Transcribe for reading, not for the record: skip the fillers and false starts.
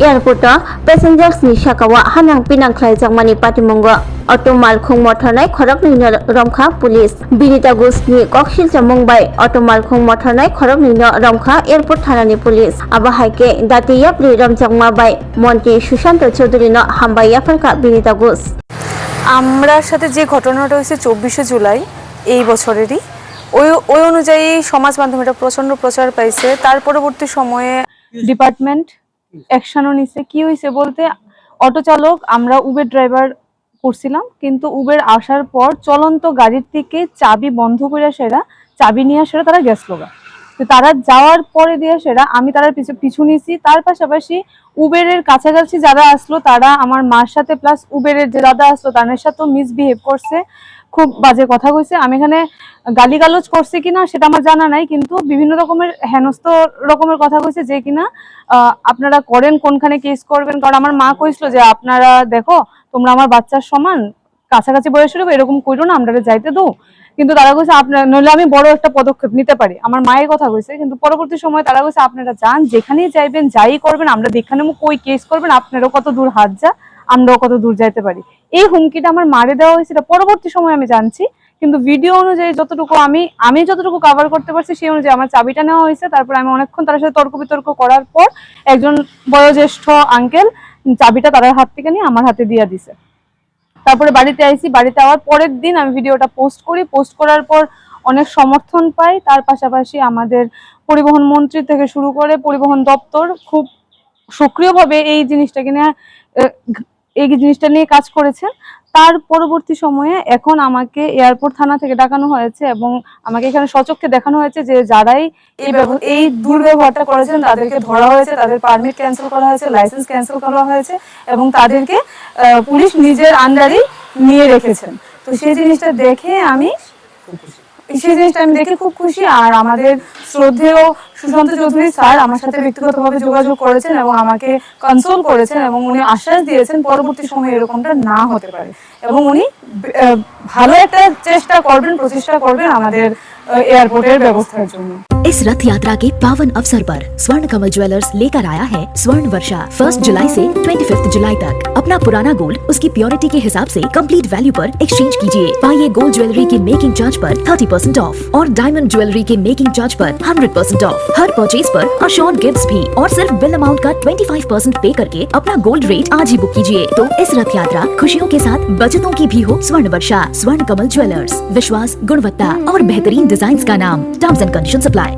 Airport passengers नि साकावा हानां पिनां ख्लाइजाकमानि पातिमंग अटो मालखुं मथरनाय खरकनिनो रमखा police Binita घोषनि ककसिलचा Mumbai अटो मालखुं मथरनाय खरकनिनो रमखा एयरपोर्ट थानानि पुलिस आबाहायके दातियाप्रि रमजाकमा बाय मन्त्री सुशांत चौधुरीनो हामबायाफोरका बिनिता घोष আমরার সাথে যে ঘটনাটা হয়েছে 24শে জুলাই এই বছরেরই ওই অনুযায়ী সমাজ মাধ্যমে এটা প্রচন্ড প্রচার পাইছে। তার পরবর্তী সময়ে ডিপার্টমেন্ট অ্যাকশনও নিছে। কি হয়েছে বলতে, অটো চালক আমরা উবের ড্রাইভার করছিলাম, কিন্তু উবের আসার পর চলন্ত গাড়ির থেকে চাবি বন্ধ করে সেরা চাবি নিয়ে সেরা তারা গেছিল। তো তারা যাওয়ার পরে দিয়ে সেরা আমি তার পিছু নিয়েছি। তার পাশাপাশি উবেরের কাছাকাছি যারা আসলো তারা আমার মার সাথে প্লাস উবেরের যে দাদা আসলো তাদের সাথেও মিসবিহেভ করছে, খুব বাজে কথা কইছে। আমি এখানে গালিগালোজ করছি কিনা সেটা আমার জানা নাই, কিন্তু বিভিন্ন রকমের হেনস্থ রকমের কথা কইছে যে কিনা আপনারা করেন কোনখানে কেস করবেন। কারণ আমার মা কইছিল যে আপনারা দেখো তোমরা আমার বাচ্চার সমান, কাছাকাছি বয়সের এরকম করো না, আমরা যাইতে দো। কিন্তু তারা কইছে আপনার নইলে আমি বড় একটা পদক্ষেপ নিতে পারি, আমার মায়ের কথা কইছে। কিন্তু পরবর্তী সময় তারা কইছে আপনারা যান, যেখানেই যাইবেন যাই করবেন আমরা যেখানে কই কেস করবেন, আপনারও কত দূর হাত যা আমরাও কত দূর যাইতে পারি। এই হুমকিটা আমার মারে দেওয়া হয়েছিল, পরবর্তী সময় আমি জানছি। কিন্তু ভিডিও অনুযায়ী যতটুকু আমি যতটুকু কভার করতে পারছি সেই অনুযায়ী আমার চাবিটা নেওয়া হয়েছে। তারপর আমি অনেকক্ষণ তার সাথে তর্ক বিতর্ক করার পর একজন বয়োজ্যেষ্ঠ আঙ্কেল চাবিটা তার হাত থেকে নিয়ে আমার হাতে দিয়ে দিছে। তারপরে বাড়িতে আইছি, বাড়িতে আওয়ার পরের দিন আমি ভিডিওটা পোস্ট করি। পোস্ট করার পর অনেক সমর্থন পাই। তার পাশাপাশি আমাদের পরিবহন মন্ত্রী থেকে শুরু করে পরিবহন দপ্তর খুব সক্রিয়ভাবে এই জিনিসটা নিয়ে কাজ করেছে। তার পরবর্তী সময়ে এখন আমাকে এয়ারপোর্ট থানা থেকে ডাকানো হয়েছে এবং আমাকে এখানে সচক্ষে দেখানো হয়েছে যে যারাই এই দুর্ব্যবহারটা করেছেন তাদেরকে ধরা হয়েছে, তাদের পারমিট ক্যান্সেল করা হয়েছে, লাইসেন্স ক্যান্সেল করা হয়েছে এবং তাদেরকে পুলিশ নিজের আন্ডারে নিয়ে রেখেছেন। তো সেই জিনিসটা দেখে আমি খুব খুশি। আর আমাদের শ্রদ্ধেয় সুশান্ত চৌধুরী স্যার আমার সাথে ব্যক্তিগতভাবে যোগাযোগ করেছেন এবং আমাকে কনসোল করেছেন এবং উনি আশ্বাস দিয়েছেন পরবর্তী সময়ে এরকমটা না হতে পারে এবং উনি ভালো একটা প্রচেষ্টা করবেন আমাদের এয়ারपोर्टेर व्यवस्थार जन्य। इस रथ यात्रा के पावन अवसर पर स्वर्ण कमल ज्वेलर्स लेकर आया है स्वर्ण वर्षा 1 जुलाई से 25 जुलाई तक। अपना पुराना गोल्ड उसकी प्योरिटी के हिसाब से कंप्लीट वैल्यू पर एक्सचेंज कीजिए। पाइए गोल्ड ज्वेलरी के मेकिंग चार्ज पर 30% ऑफ और डायमंड ज्वेलरी के मेकिंग चार्ज पर 100% ऑफ। हर परचेज पर अशोर्ड गिफ्ट्स भी और सिर्फ बिल अमाउंट का 25% पे करके अपना गोल्ड रेट आज ही बुक कीजिए। तो इस रथ यात्रा खुशियों के साथ बचतों की भी हो। स्वर्ण वर्षा स्वर्ण कमल ज्वेलर्स, विश्वास, गुणवत्ता और बेहतरीन डिजाइन का नाम। Terms and conditions apply.